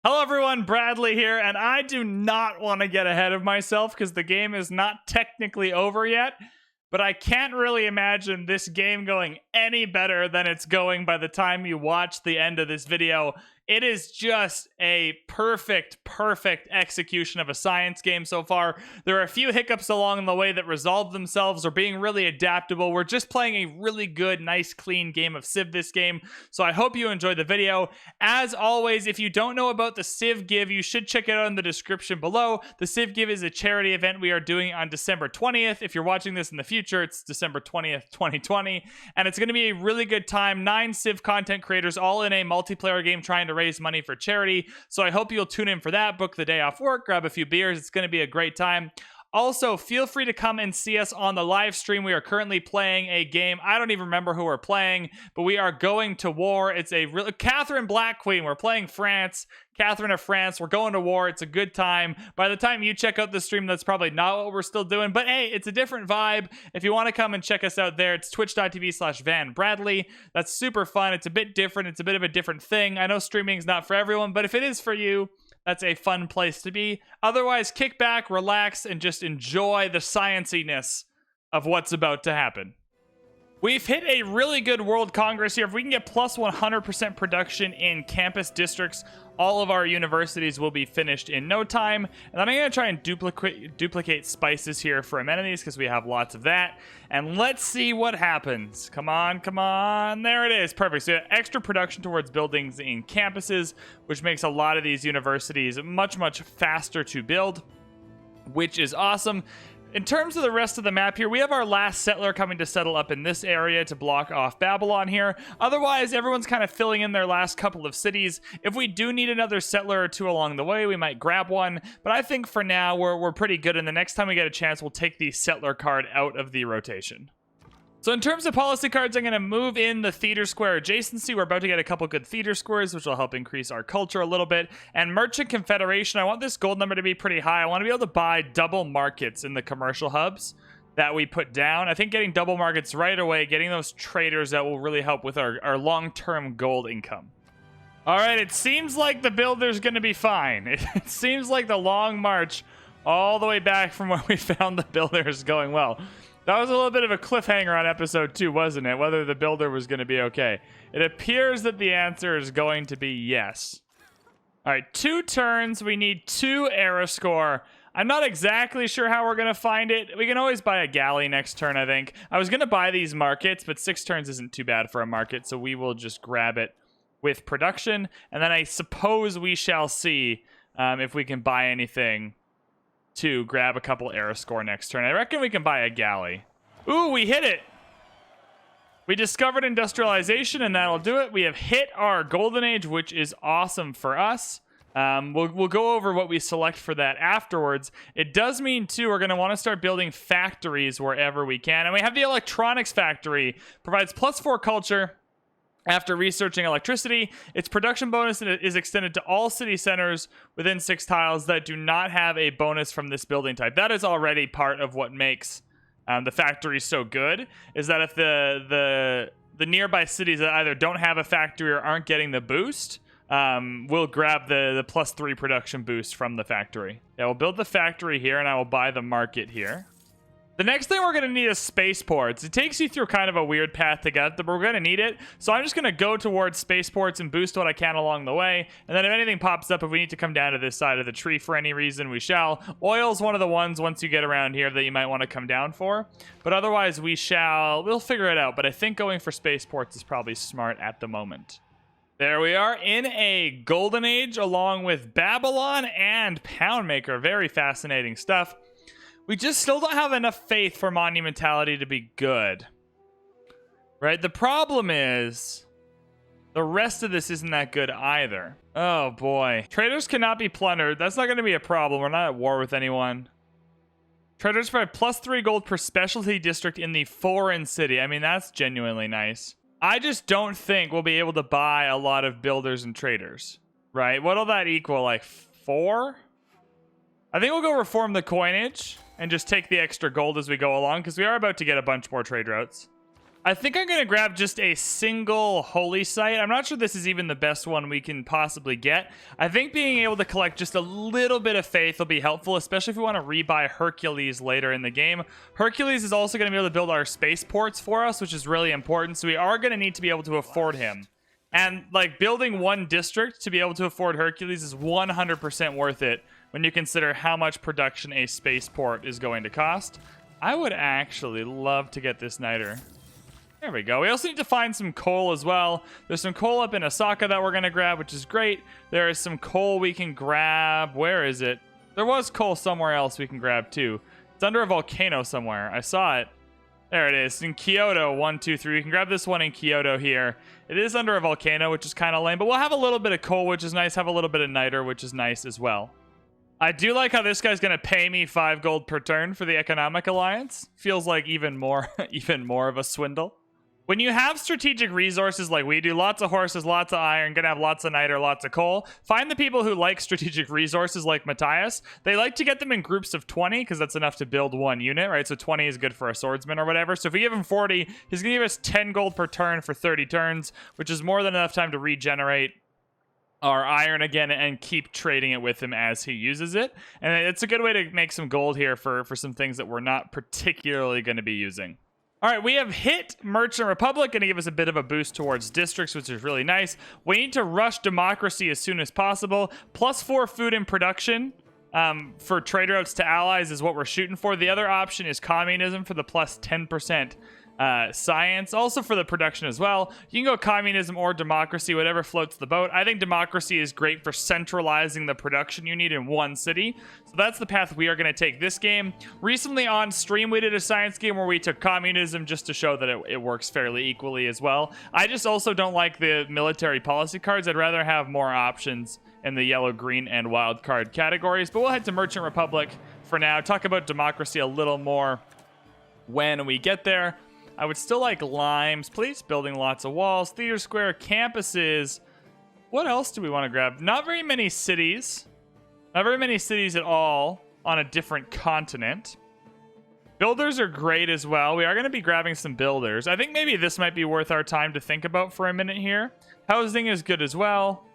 Hello everyone, Bradley here, and I do not want to get ahead of myself because the game is not technically over yet, but I can't really imagine this game going any better than it's going by the time you watch the end of this video. It is just a perfect execution of a science game so far. There are a few hiccups along the way that resolve themselves or being really adaptable. We're just playing a really good, nice, clean game of Civ this game. So I hope you enjoyed the video. As always, if you don't know about the Civ Give, you should check it out in the description below. The Civ Give is a charity event we are doing on December 20th. If you're watching this in the future, it's December 20th, 2020. And it's going to be a really good time. 9 Civ content creators all in a multiplayer game trying to raise money for charity. So I hope you'll tune in for that, book the day off work, grab a few beers. It's going to be a great time. Also, feel free to come and see us on the live stream. We are currently playing a game. I don't even remember who we're playing, but we are going to war. It's a real Catherine Black Queen. We're playing France. Catherine of France. We're going to war. It's a good time. By the time you check out the stream, that's probably not what we're still doing. But hey, it's a different vibe. If you want to come and check us out there, it's twitch.tv/VanBradley. That's super fun. It's a bit different. It's a bit of a different thing. I know streaming is not for everyone, but if it is for you, that's a fun place to be. Otherwise, kick back, relax, and just enjoy the scienciness of what's about to happen. We've hit a really good World Congress here. If we can get plus 100% production in campus districts, all of our universities will be finished in no time. And then I'm going to try and duplicate spices here for amenities because we have lots of that. And let's see what happens. Come on, come on. There it is. Perfect. So extra production towards buildings in campuses, which makes a lot of these universities much faster to build, which is awesome. In terms of the rest of the map here, we have our last settler coming to settle up in this area to block off Babylon here. Otherwise, everyone's kind of filling in their last couple of cities. If we do need another settler or two along the way, we might grab one. But I think for now, we're pretty good. And the next time we get a chance, we'll take the settler card out of the rotation. So in terms of policy cards, I'm going to move in the theater square adjacency. We're about to get a couple good theater squares, which will help increase our culture a little bit. And Merchant Confederation, I want this gold number to be pretty high. I want to be able to buy double markets in the commercial hubs that we put down. I think getting double markets right away, getting those traders, that will really help with our long-term gold income. All right, it seems like the builder's going to be fine. It seems like the long march all the way back from where we found the builder is going well. That was a little bit of a cliffhanger on episode 2, wasn't it? Whether the builder was going to be okay. It appears that the answer is going to be yes. All right, 2 turns. We need 2 era score. I'm not exactly sure how we're going to find it. We can always buy a galley next turn, I think. I was going to buy these markets, but 6 turns isn't too bad for a market, so we will just grab it with production. And then I suppose we shall see if we can buy anything to grab a couple era score next turn. I reckon we can buy a galley. Ooh, we hit it. We discovered industrialization, and that'll do it. We have hit our golden age, which is awesome for us. We'll go over what we select for that afterwards. It does mean, too, we're going to want to start building factories wherever we can. And we have the electronics factory. Provides +4 culture. After researching electricity, its production bonus is extended to all city centers within 6 tiles that do not have a bonus from this building type. That is already part of what makes the factory so good, is that if the nearby cities that either don't have a factory or aren't getting the boost, we'll grab the +3 production boost from the factory. Yeah, we'll build the factory here, and I will buy the market here. The next thing we're going to need is spaceports. It takes you through kind of a weird path to get them, but we're going to need it. So I'm just going to go towards spaceports and boost what I can along the way. And then if anything pops up, if we need to come down to this side of the tree for any reason, we shall. Oil's one of the ones once you get around here that you might want to come down for. But otherwise, we'll figure it out. But I think going for spaceports is probably smart at the moment. There we are in a golden age along with Babylon and Poundmaker. Very fascinating stuff. We just still don't have enough faith for monumentality to be good. Right? The problem is the rest of this isn't that good either. Oh boy. Traders cannot be plundered. That's not going to be a problem. We're not at war with anyone. Traders provide +3 gold per specialty district in the foreign city. I mean, that's genuinely nice. I just don't think we'll be able to buy a lot of builders and traders. Right? What'll that equal? Like 4? I think we'll go reform the coinage and just take the extra gold as we go along, because we are about to get a bunch more trade routes. I think I'm going to grab just a single holy site. I'm not sure this is even the best one we can possibly get. I think being able to collect just a little bit of faith will be helpful, especially if we want to rebuy Hercules later in the game. Hercules is also going to be able to build our spaceports for us, which is really important. So we are going to need to be able to afford him. And like building one district to be able to afford Hercules is 100% worth it when you consider how much production a spaceport is going to cost. I would actually love to get this niter. There we go. We also need to find some coal as well. There's some coal up in Osaka that we're going to grab, which is great. There is some coal we can grab. Where is it? There was coal somewhere else we can grab too. It's under a volcano somewhere. I saw it. There it is. In Kyoto, 1, 2, 3. We can grab this one in Kyoto here. It is under a volcano, which is kind of lame, but we'll have a little bit of coal, which is nice. Have a little bit of niter, which is nice as well. I do like how this guy's going to pay me 5 gold per turn for the economic alliance. Feels like even more of a swindle. When you have strategic resources like we do, lots of horses, lots of iron, gonna have lots of niter, lots of coal, find the people who like strategic resources like Matthias. They like to get them in groups of 20 because that's enough to build one unit, right? So 20 is good for a swordsman or whatever. So if we give him 40, he's gonna give us 10 gold per turn for 30 turns, which is more than enough time to regenerate our iron again and keep trading it with him as he uses it. And it's a good way to make some gold here for some things that we're not particularly going to be using. All right, we have hit Merchant Republic, going to give us a bit of a boost towards districts, which is really nice. We need to rush democracy as soon as possible. +4 food and production for trade routes to allies is what we're shooting for. The other option is communism for the +10% science, also for the production as well. You can go communism or democracy, whatever floats the boat. I think democracy is great for centralizing the production you need in one city. So that's the path we are going to take this game. Recently on stream, we did a science game where we took communism just to show that it works fairly equally as well. I just also don't like the military policy cards. I'd rather have more options in the yellow, green, and wild card categories. But we'll head to Merchant Republic for now. Talk about democracy a little more when we get there. I would still like limes, please. Building lots of walls, theater square, campuses. What else do we want to grab? Not very many cities. Not very many cities at all on a different continent. Builders are great as well. We are going to be grabbing some builders. I think maybe this might be worth our time to think about for a minute here. Housing is good as well.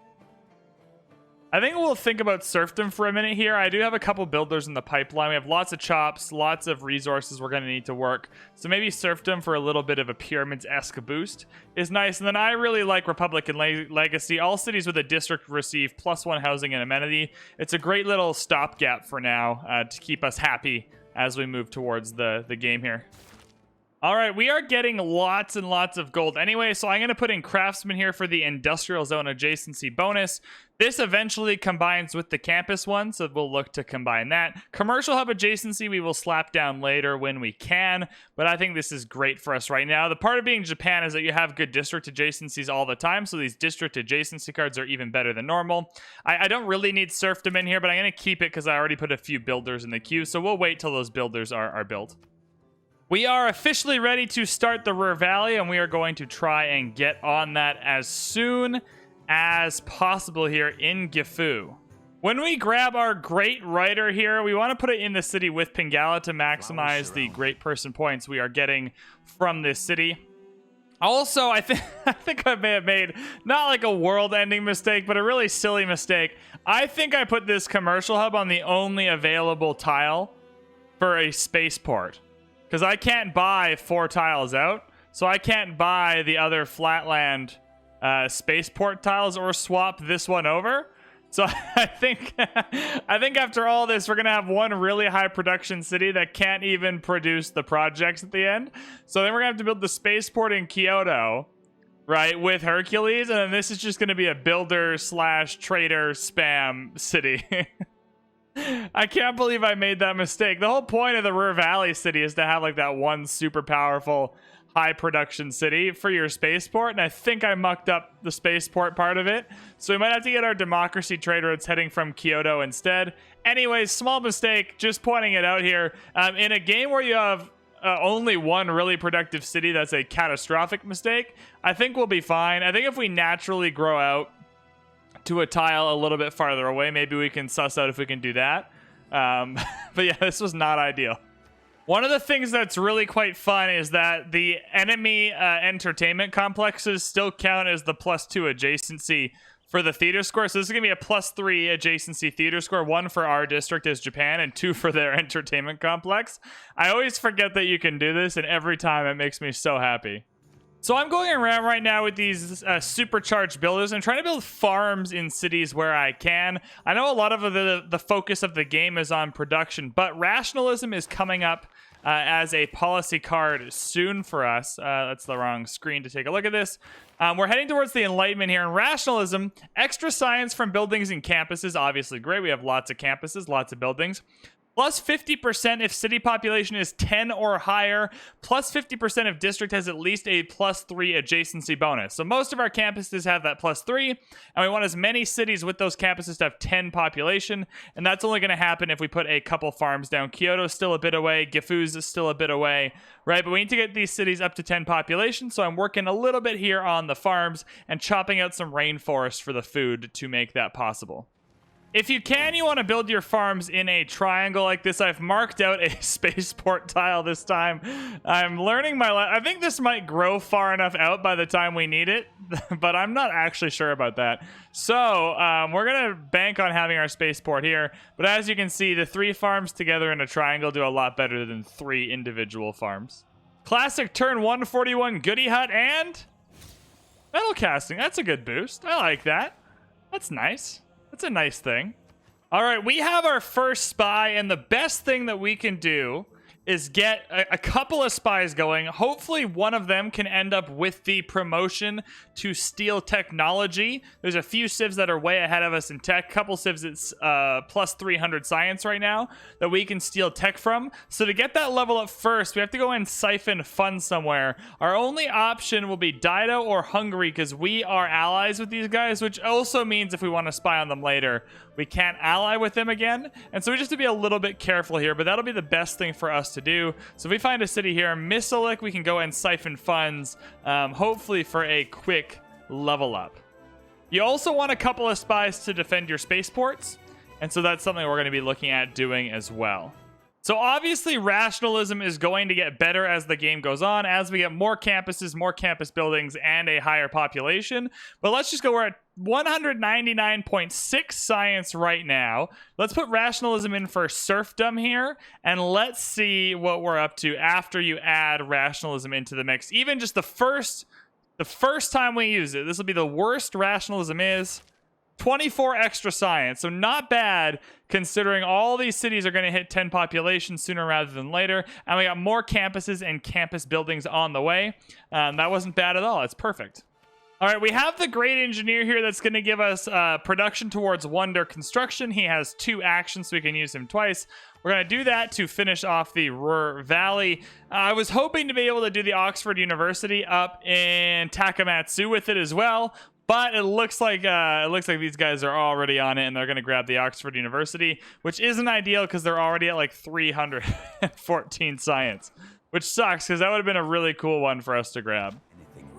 I think we'll think about serfdom for a minute here. I do have a couple builders in the pipeline. We have lots of chops, lots of resources we're going to need to work. So maybe serfdom for a little bit of a pyramids-esque boost is nice. And then I really like Republican Legacy. All cities with a district receive +1 housing and amenity. It's a great little stopgap for now to keep us happy as we move towards the game here. All right, we are getting lots and lots of gold anyway, so I'm going to put in Craftsman here for the Industrial Zone Adjacency bonus. This eventually combines with the campus one, so we'll look to combine that. Commercial Hub Adjacency we will slap down later when we can, but I think this is great for us right now. The part of being Japan is that you have good district adjacencies all the time, so these district adjacency cards are even better than normal. I don't really need serfdom in here, but I'm going to keep it because I already put a few builders in the queue, so we'll wait till those builders are built. We are officially ready to start the Ruhr Valley, and we are going to try and get on that as soon as possible here in Gifu. When we grab our Great Writer here, we want to put it in the city with Pingala to maximize the great person points we are getting from this city. Also, I think I may have made not like a world-ending mistake, but a really silly mistake. I think I put this commercial hub on the only available tile for a spaceport. Because I can't buy 4 tiles out, so I can't buy the other flatland spaceport tiles or swap this one over. So I think after all this, we're gonna have one really high production city that can't even produce the projects at the end. So then we're gonna have to build the spaceport in Kyoto, right, with Hercules, and then this is just gonna be a builder / trader spam city. I can't believe I made that mistake. The whole point of the Ruhr Valley city is to have like that one super powerful high production city for your spaceport, and I think I mucked up the spaceport part of it. So we might have to get our democracy trade routes heading from Kyoto instead. Anyways, small mistake, just pointing it out here. In a game where you have only one really productive city, that's a catastrophic mistake. I think we'll be fine. I think if we naturally grow out to a tile a little bit farther away, maybe we can suss out if we can do that. But yeah, this was not ideal. One of the things that's really quite fun is that the enemy entertainment complexes still count as the +2 adjacency for the theater score. So this is going to be a +3 adjacency theater score, 1 for our district as Japan and 2 for their entertainment complex. I always forget that you can do this, and every time it makes me so happy. So I'm going around right now with these supercharged builders and trying to build farms in cities where I can. I know a lot of the focus of the game is on production, but rationalism is coming up as a policy card soon for us. That's the wrong screen to take a look at this. We're heading towards the Enlightenment here. In rationalism, extra science from buildings and campuses, obviously great. We have lots of campuses, lots of buildings. Plus 50% if city population is 10 or higher. Plus 50% if district has at least a +3 adjacency bonus. So most of our campuses have that +3, and we want as many cities with those campuses to have 10 population, and that's only going to happen if we put a couple farms down. Kyoto's still a bit away. Gifu's still a bit away, right? But we need to get these cities up to 10 population, so I'm working a little bit here on the farms and chopping out some rainforest for the food to make that possible. If you can, you want to build your farms in a triangle like this. I've marked out a spaceport tile this time. I'm learning my I think this might grow far enough out by the time we need it, but I'm not actually sure about that. So we're going to bank on having our spaceport here. But as you can see, the 3 farms together in a triangle do a lot better than 3 individual farms. Classic turn 141 Goody Hut and metal casting. That's a good boost. I like that. That's nice. That's a nice thing. All right, we have our first spy, and the best thing that we can do is get a couple of spies going. Hopefully one of them can end up with the promotion to steel technology. There's a few civs that are way ahead of us in tech. Couple civs it's +300 science right now that we can steal tech from. So to get that level up first, we have to go and siphon funds somewhere. Our only option will be Dido or Hungary because we are allies with these guys, which also means if we want to spy on them later, we can't ally with them again. And so we just have to be a little bit careful here, but that'll be the best thing for us to do. So if we find a city here, Misalik, we can go and siphon funds, hopefully for a quick level up. You also want a couple of spies to defend your spaceports, and so that's something we're going to be looking at doing as well. So obviously rationalism is going to get better as the game goes on, as we get more campuses, more campus buildings, and a higher population. But let's just go, we're at 199.6 science right now. Let's put rationalism in for serfdom here, and let's see what we're up to after you add rationalism into the mix. Even just the first time we use it, this will be the worst rationalism is. 24 extra science, so not bad considering all these cities are going to hit 10 population sooner rather than later, and we got more campuses and campus buildings on the way. That wasn't bad at all. It's perfect. All right, we have the great engineer here that's going to give us production towards wonder construction. He has 2 actions, so we can use him twice. We're going to do that to finish off the Ruhr Valley. I was hoping to be able to do the Oxford University up in Takamatsu with it as well, but it looks like these guys are already on it, and they're going to grab the Oxford University, which isn't ideal because they're already at like 314 science, which sucks because that would have been a really cool one for us to grab.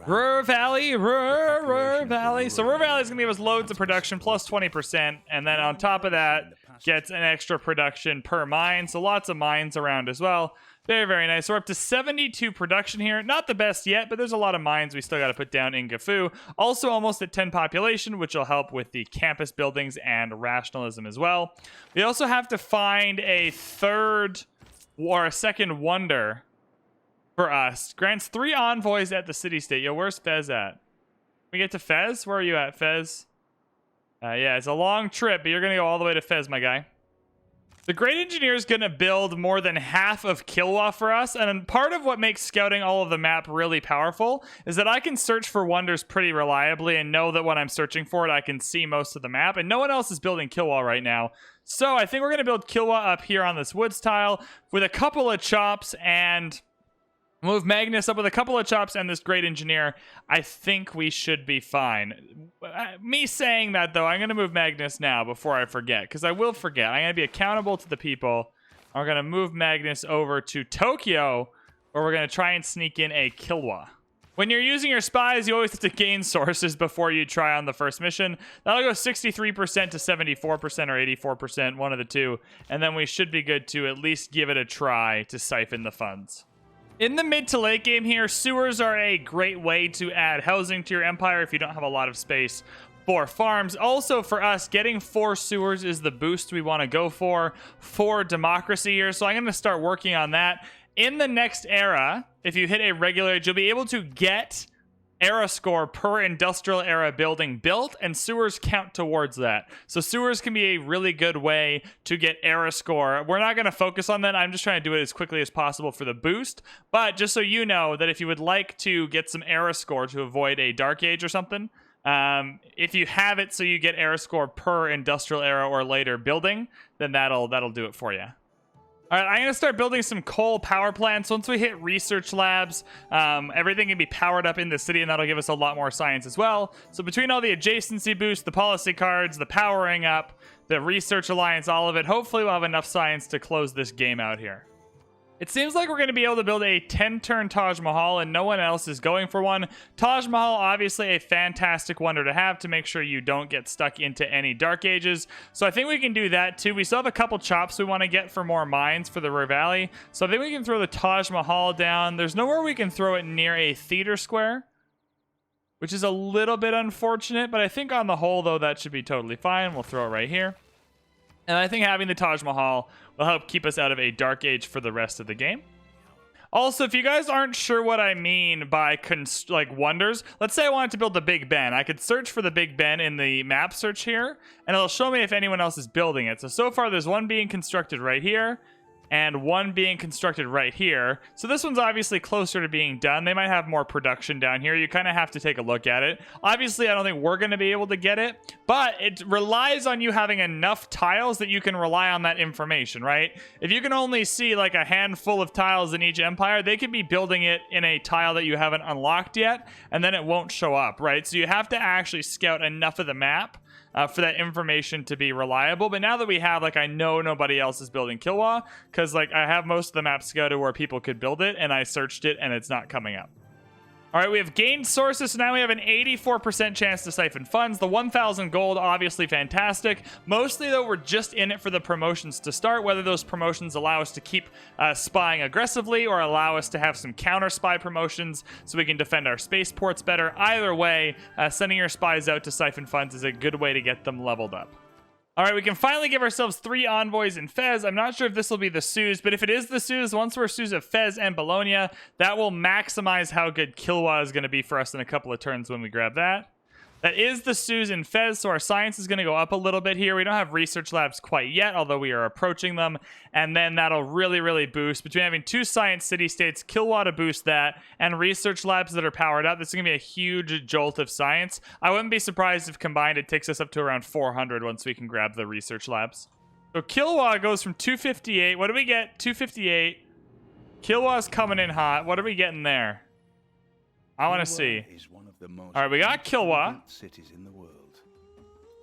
Ruhr Valley, Ruhr Valley. So Ruhr Valley is going to give us loads of production, plus 20%, and then on top of that, gets an extra production per mine, so lots of mines around as well. Very, very nice. So we're up to 72 production here. Not the best yet, but there's a lot of mines we still got to put down in Gifu. Also almost at 10 population, which will help with the campus buildings and rationalism as well. We also have to find a third or a second wonder for us. Grants 3 envoys at the city-state. Yo, where's Fez at? We get to Fez? Where are you at, Fez? Yeah, it's a long trip, but you're going to go all the way to Fez, my guy. The Great Engineer is going to build more than half of Kilwa for us, and part of what makes scouting all of the map really powerful is that I can search for wonders pretty reliably and know that when I'm searching for it, I can see most of the map, and no one else is building Kilwa right now. So I think we're going to build Kilwa up here on this woods tile with a couple of chops and move Magnus up with a couple of chops and this Great Engineer. I think we should be fine. Me saying that, though, I'm going to move Magnus now before I forget, because I will forget. I'm going to be accountable to the people. We're going to move Magnus over to Tokyo, where we're going to try and sneak in a Kilwa. When you're using your spies, you always have to gain sources before you try on the first mission. That'll go 63% to 74% or 84%, one of the two. And then we should be good to at least give it a try to siphon the funds. In the mid to late game here, sewers are a great way to add housing to your empire if you don't have a lot of space for farms. Also for us, getting 4 sewers is the boost we want to go for democracy here. So I'm going to start working on that. In the next era, if you hit a regular age, you'll be able to get era score per industrial era building built, and sewers count towards that. So sewers can be a really good way to get era score. We're not going to focus on that. I'm just trying to do it as quickly as possible for the boost. But just so you know that if you would like to get some era score to avoid a dark age or something, if you have it so you get era score per industrial era or later building, then that'll do it for you. All right, I'm going to start building some coal power plants. Once we hit research labs, everything can be powered up in the city, and that'll give us a lot more science as well. So between all the adjacency boosts, the policy cards, the powering up, the research alliance, all of it, hopefully we'll have enough science to close this game out here. It seems like we're going to be able to build a 10-turn Taj Mahal, and no one else is going for one. Taj Mahal, obviously a fantastic wonder to have to make sure you don't get stuck into any dark ages. So I think we can do that too. We still have a couple chops we want to get for more mines for the Ruhr Valley. So I think we can throw the Taj Mahal down. There's nowhere we can throw it near a theater square, which is a little bit unfortunate. But I think on the whole, though, that should be totally fine. We'll throw it right here. And I think having the Taj Mahal will help keep us out of a dark age for the rest of the game. Also, if you guys aren't sure what I mean by wonders, let's say I wanted to build the Big Ben. I could search for the Big Ben in the map search here, and it'll show me if anyone else is building it. So far there's one being constructed right here, and one being constructed right here. So this one's obviously closer to being done. They might have more production down here. You kind of have to take a look at it. Obviously, I don't think we're going to be able to get it, but it relies on you having enough tiles that you can rely on that information, right? If you can only see like a handful of tiles in each empire, they could be building it in a tile that you haven't unlocked yet, and then it won't show up, right? So you have to actually scout enough of the map for that information to be reliable. But now that we have, I know nobody else is building Kilwa, because I have most of the maps scouted where people could build it, and I searched it and it's not coming up. All right, we have gained sources, so now we have an 84% chance to siphon funds. The 1,000 gold, obviously fantastic. Mostly, though, we're just in it for the promotions to start, whether those promotions allow us to keep spying aggressively or allow us to have some counter-spy promotions so we can defend our spaceports better. Either way, sending your spies out to siphon funds is a good way to get them leveled up. All right, we can finally give ourselves 3 envoys in Fez. I'm not sure if this will be the Suze, but if it is the Suze, once we're Suze of Fez and Bologna, that will maximize how good Kilwa is going to be for us in a couple of turns when we grab that. That is the Suze in Fez, so our science is going to go up a little bit here. We don't have research labs quite yet, although we are approaching them. And then that'll really boost. Between having 2 science city-states, Kilwa to boost that, and research labs that are powered up, this is going to be a huge jolt of science. I wouldn't be surprised if combined it takes us up to around 400 once we can grab the research labs. So Kilwa goes from 258. What do we get? 258. Kilwa's coming in hot. What are we getting there? I want to see. All right, we got Kilwa. Cities in the world.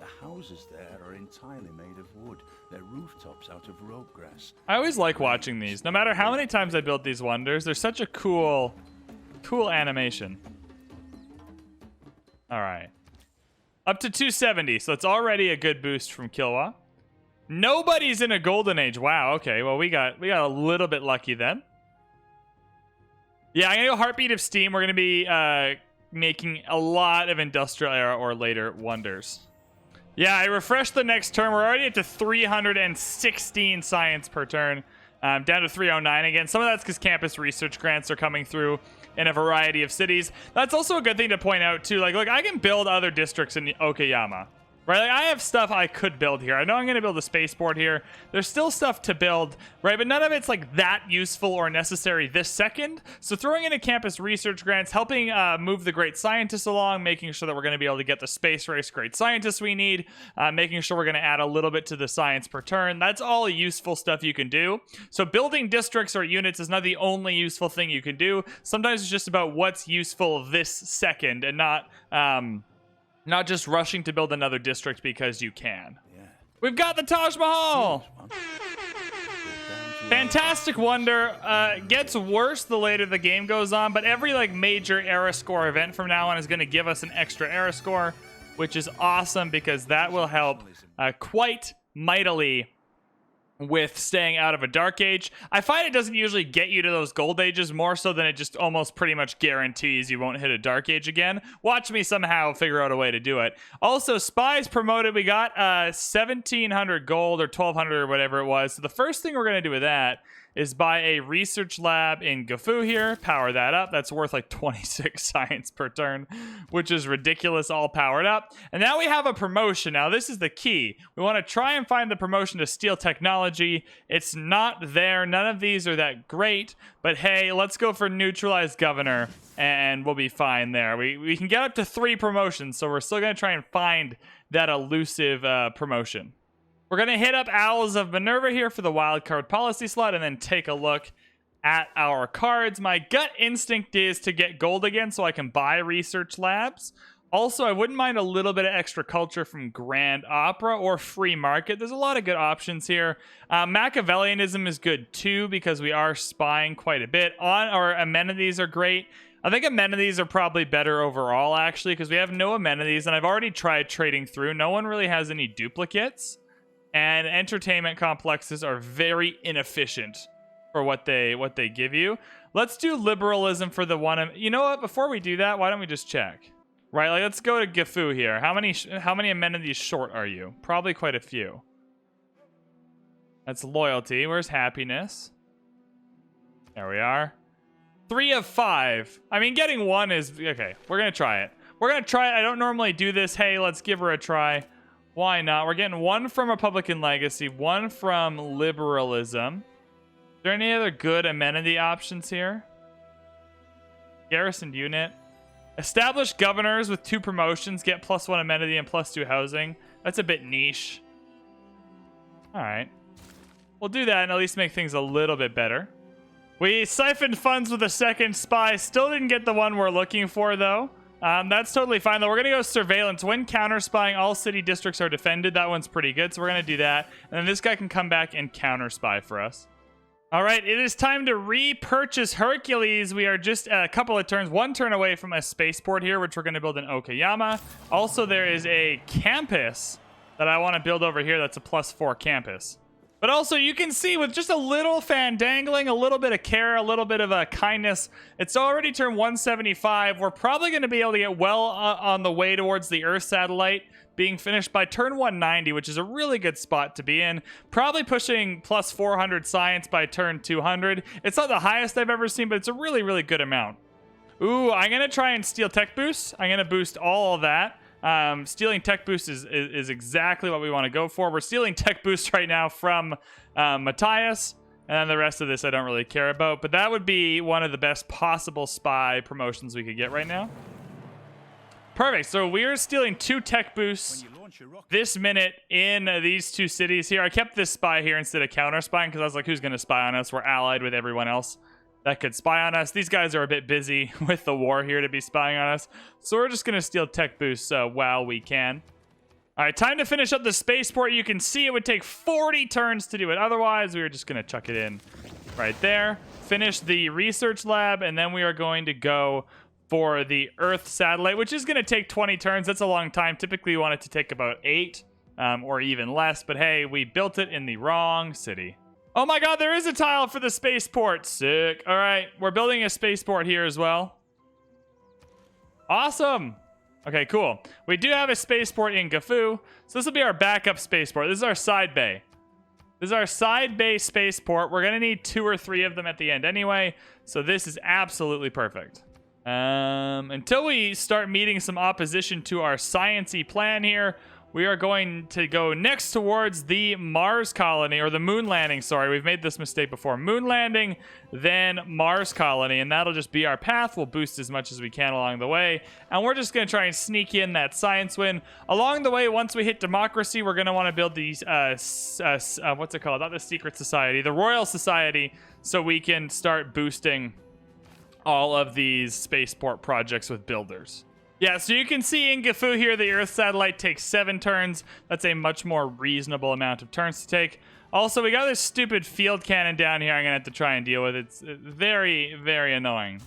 The houses there are entirely made of wood. Their rooftops out of rope grass. I always like watching these. No matter how many times I build these wonders, they're such a cool animation. All right. Up to 270, so it's already a good boost from Kilwa. Nobody's in a golden age. Wow, okay. Well, we got a little bit lucky then. Yeah, I'm going to go Heartbeat of Steam. We're going to be making a lot of industrial era or later wonders. Yeah, I refreshed the next turn. We're already up to 316 science per turn. Down to 309 again. Some of that's because campus research grants are coming through in a variety of cities. That's also a good thing to point out, too. Look, I can build other districts in Okayama. Right, I have stuff I could build here. I know I'm going to build a spaceport here. There's still stuff to build, right? But none of it's that useful or necessary this second. So throwing in a campus research grants, helping move the great scientists along, making sure that we're going to be able to get the space race great scientists we need, making sure we're going to add a little bit to the science per turn. That's all useful stuff you can do. So building districts or units is not the only useful thing you can do. Sometimes it's just about what's useful this second and not just rushing to build another district because you can. Yeah. We've got the Taj Mahal! Down to Fantastic Wonder gets worse the later the game goes on, but every like major era score event from now on is going to give us an extra era score, which is awesome because that will help quite mightily with staying out of a dark age. I find it doesn't usually get you to those gold ages more so than it just almost pretty much guarantees you won't hit a dark age again. Watch me somehow figure out a way to do it. Also, spies promoted. We got 1,700 gold or 1,200 or whatever it was. So the first thing we're going to do with that is buy a research lab in Gifu here, power that up. That's worth like 26 science per turn, which is ridiculous, all powered up. And now we have a promotion. Now this is the key. We want to try and find the promotion to steel technology. It's not there. None of these are that great, but hey, let's go for neutralized governor and we'll be fine there. We can get up to 3 promotions, so we're still going to try and find that elusive promotion. We're going to hit up Owls of Minerva here for the wildcard policy slot and then take a look at our cards. My gut instinct is to get gold again so I can buy research labs. Also, I wouldn't mind a little bit of extra culture from Grand Opera or Free Market. There's a lot of good options here. Machiavellianism is good too because we are spying quite a bit. Our amenities are great. I think amenities are probably better overall actually because we have no amenities and I've already tried trading through. No one really has any duplicates. And entertainment complexes are very inefficient for what they give you. Let's do liberalism for the one. You know what? Before we do that, why don't we just check? Right, like let's go to Gifu here. How many amenities short are you? Probably quite a few. That's loyalty. Where's happiness? There we are. 3 of 5. I mean, getting 1 is okay. We're gonna try it. We're gonna try it. I don't normally do this. Hey, let's give her a try. Why not? We're getting 1 from Republican Legacy, 1 from Liberalism. Is there any other good amenity options here? Garrisoned unit. Establish governors with 2 promotions, get +1 amenity and +2 housing. That's a bit niche. Alright. We'll do that and at least make things a little bit better. We siphoned funds with a second spy. Still didn't get the one we're looking for, though. That's totally fine, though. We're going to go surveillance. When counter-spying, all city districts are defended. That one's pretty good, so we're going to do that. And then this guy can come back and counter-spy for us. All right, it is time to repurchase Hercules. We are just a couple of turns, 1 turn away from a spaceport here, which we're going to build in Okayama. Also, there is a campus that I want to build over here that's a +4 campus. But also, you can see with just a little fandangling, a little bit of care, a little bit of a kindness, it's already turned 175. We're probably going to be able to get well on the way towards the Earth satellite being finished by turn 190, which is a really good spot to be in. Probably pushing +400 science by turn 200. It's not the highest I've ever seen, but it's a really, really good amount. Ooh, I'm going to try and steal tech boosts. I'm going to boost all of that. Stealing tech boost is exactly what we want to go for. We're stealing tech boost right now from Matthias, and then the rest of this I don't really care about, but that would be one of the best possible spy promotions we could get right now. Perfect. So we are stealing 2 tech boosts this minute in these 2 cities here. I kept this spy here instead of counter spying because I was like, who's going to spy on us? We're allied with everyone else that could spy on us. These guys are a bit busy with the war here to be spying on us. So we're just going to steal tech boosts while we can. All right, time to finish up the spaceport. You can see it would take 40 turns to do it. Otherwise, we were just going to chuck it in right there. Finish the research lab, and then we are going to go for the Earth satellite, which is going to take 20 turns. That's a long time. Typically, you want it to take about 8 or even less. But hey, we built it in the wrong city. Oh my god, there is a tile for the spaceport. Sick. All right, we're building a spaceport here as well. Awesome. Okay, cool. We do have a spaceport in Gifu, so this will be our backup spaceport. This is our side bay. This is our side bay spaceport. We're going to need 2 or 3 of them at the end anyway, so this is absolutely perfect. Until we start meeting some opposition to our science-y plan here, we are going to go next towards the Mars colony, or the moon landing, sorry. We've made this mistake before. Moon landing, then Mars colony, and that'll just be our path. We'll boost as much as we can along the way, and we're just going to try and sneak in that science win. Along the way, once we hit democracy, we're going to want to build these, what's it called? Not the secret society, the Royal Society, so we can start boosting all of these spaceport projects with builders. Yeah, so you can see in Gifu here, the Earth satellite takes 7 turns. That's a much more reasonable amount of turns to take. Also, we got this stupid field cannon down here I'm going to have to try and deal with. It's very, very annoying.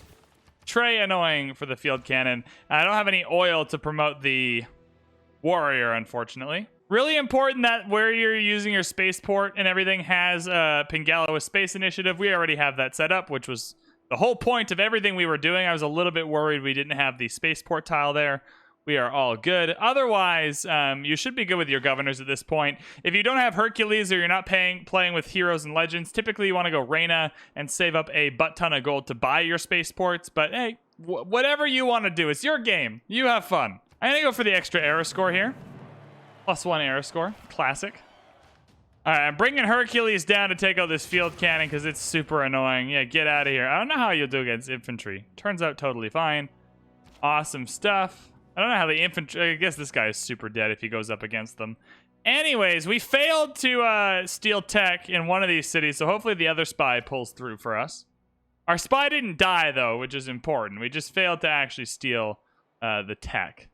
Très annoying for the field cannon. I don't have any oil to promote the warrior, unfortunately. Really important that where you're using your spaceport and everything has Pingala with Space Initiative. We already have that set up, which was the whole point of everything we were doing. I was a little bit worried we didn't have the spaceport tile there. We are all good. Otherwise, you should be good with your governors at this point. If you don't have Hercules or you're not playing with Heroes and Legends, typically you want to go Reyna and save up a butt-ton of gold to buy your spaceports. But hey, whatever you want to do, it's your game. You have fun. I'm going to go for the extra error score here. +1 error score. Classic. All right, I'm bringing Hercules down to take out this field cannon because it's super annoying. Yeah, get out of here. I don't know how you'll do against infantry. Turns out totally fine. Awesome stuff. I don't know how the infantry... I guess this guy is super dead if he goes up against them. Anyways, we failed to steal tech in one of these cities, so hopefully the other spy pulls through for us. Our spy didn't die, though, which is important. We just failed to actually steal the tech.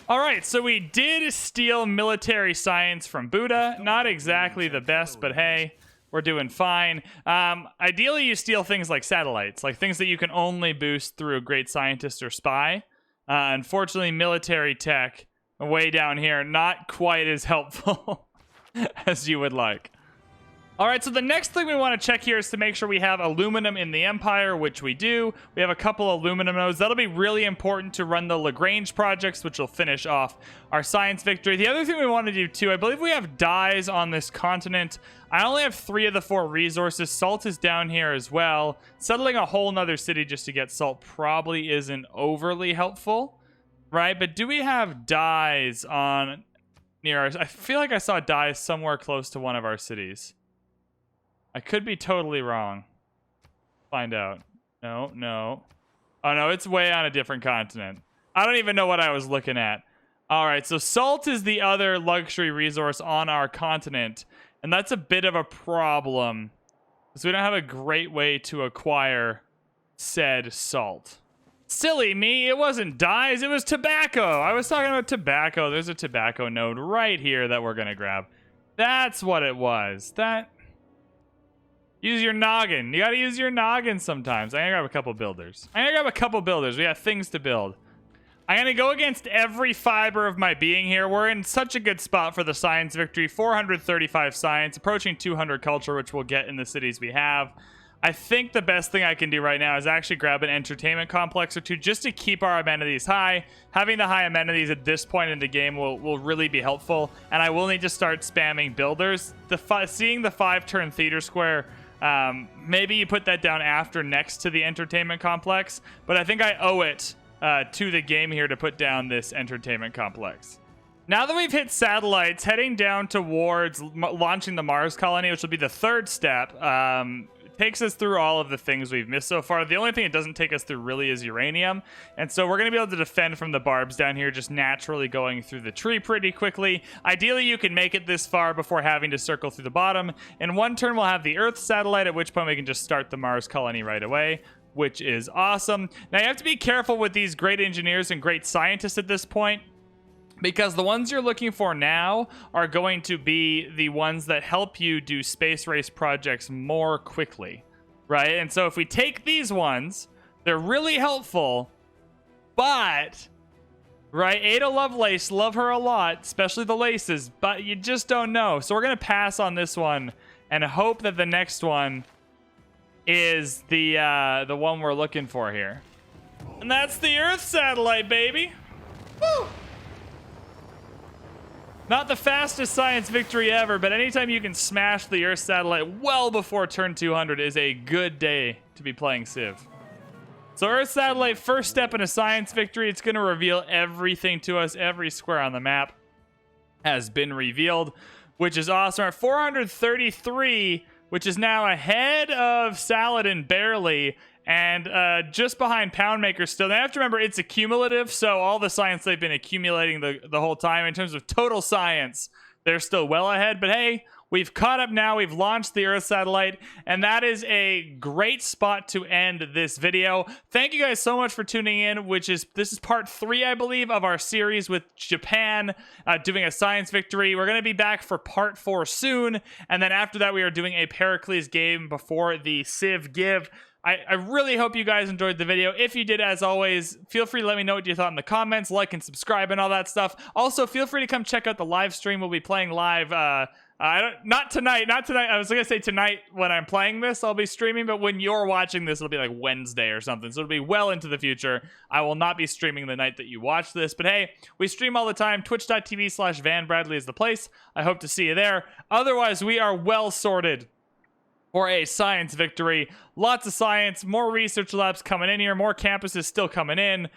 All right, so we did steal military science from Buddha. Not exactly the best, but hey, we're doing fine. Ideally, you steal things like satellites, like things that you can only boost through a great scientist or spy. Unfortunately, military tech, way down here, not quite as helpful as you would like. All right, so the next thing we want to check here is to make sure we have aluminum in the Empire, which we do. We have a couple aluminum nodes. That'll be really important to run the Lagrange projects, which will finish off our science victory. The other thing we want to do, too, I believe we have dyes on this continent. I only have 3 of the 4 resources. Salt is down here as well. Settling a whole nother city just to get salt probably isn't overly helpful, right? But do we have dyes on near us? I feel like I saw dyes somewhere close to one of our cities. I could be totally wrong. Find out. No. Oh, no, it's way on a different continent. I don't even know what I was looking at. All right, so salt is the other luxury resource on our continent, and that's a bit of a problem because we don't have a great way to acquire said salt. Silly me, it wasn't dyes, it was tobacco. I was talking about tobacco. There's a tobacco node right here that we're going to grab. That's what it was. Use your noggin. You gotta use your noggin sometimes. I'm gonna grab a couple builders. We got things to build. I'm gonna go against every fiber of my being here. We're in such a good spot for the science victory. 435 science, approaching 200 culture, which we'll get in the cities we have. I think the best thing I can do right now is actually grab an entertainment complex or two just to keep our amenities high. Having the high amenities at this point in the game will really be helpful, and I will need to start spamming builders. Seeing the 5-turn theater square, maybe you put that down after next to the entertainment complex, but I think I owe it to the game here to put down this entertainment complex. Now that we've hit satellites, heading down towards launching the Mars colony, which will be the 3rd step, takes us through all of the things we've missed so far. The only thing it doesn't take us through really is uranium, and so we're going to be able to defend from the barbs down here just naturally going through the tree pretty quickly. Ideally, you can make it this far before having to circle through the bottom. In 1 turn, we'll have the Earth satellite, at which point we can just start the Mars colony right away, which is awesome. Now, you have to be careful with these great engineers and great scientists at this point, because the ones you're looking for now are going to be the ones that help you do space race projects more quickly, right? And so if we take these ones, they're really helpful, but, right, Ada Lovelace, love her a lot, especially the laces, but you just don't know. So we're going to pass on this one and hope that the next one is the one we're looking for here. And that's the Earth satellite, baby. Woo! Not the fastest science victory ever, but anytime you can smash the Earth satellite well before turn 200 is a good day to be playing Civ. So Earth satellite, first step in a science victory. It's going to reveal everything to us. Every square on the map has been revealed, which is awesome. We're at 433, which is now ahead of Saladin barely, and just behind Poundmaker still. Now, you have to remember, it's accumulative, so all the science they've been accumulating the whole time. In terms of total science, they're still well ahead. But hey, We've caught up now. We've launched the Earth satellite, and that is a great spot to end this video. Thank you guys so much for tuning in, this is part 3, I believe, of our series with Japan doing a science victory. We're going to be back for part 4 soon, and then after that, we are doing a Pericles game before the Civ Give. I really hope you guys enjoyed the video. If you did, as always, feel free to let me know what you thought in the comments, like and subscribe and all that stuff. Also, feel free to come check out the live stream. We'll be playing live, not tonight. I was going to say tonight when I'm playing this, I'll be streaming, but when you're watching this, it'll be like Wednesday or something. So it'll be well into the future. I will not be streaming the night that you watch this, but hey, we stream all the time. Twitch.tv/VanBradley is the place. I hope to see you there. Otherwise, we are well sorted for a science victory. Lots of science, more research labs coming in here, more campuses still coming in.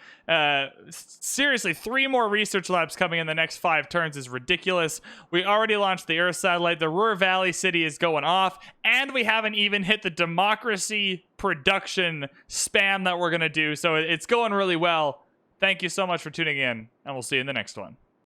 Seriously, 3 more research labs coming in the next 5 turns is ridiculous. We already launched the Earth satellite. The Ruhr Valley city is going off, and we haven't even hit the democracy production spam that we're going to do, so it's going really well. Thank you so much for tuning in, and we'll see you in the next one.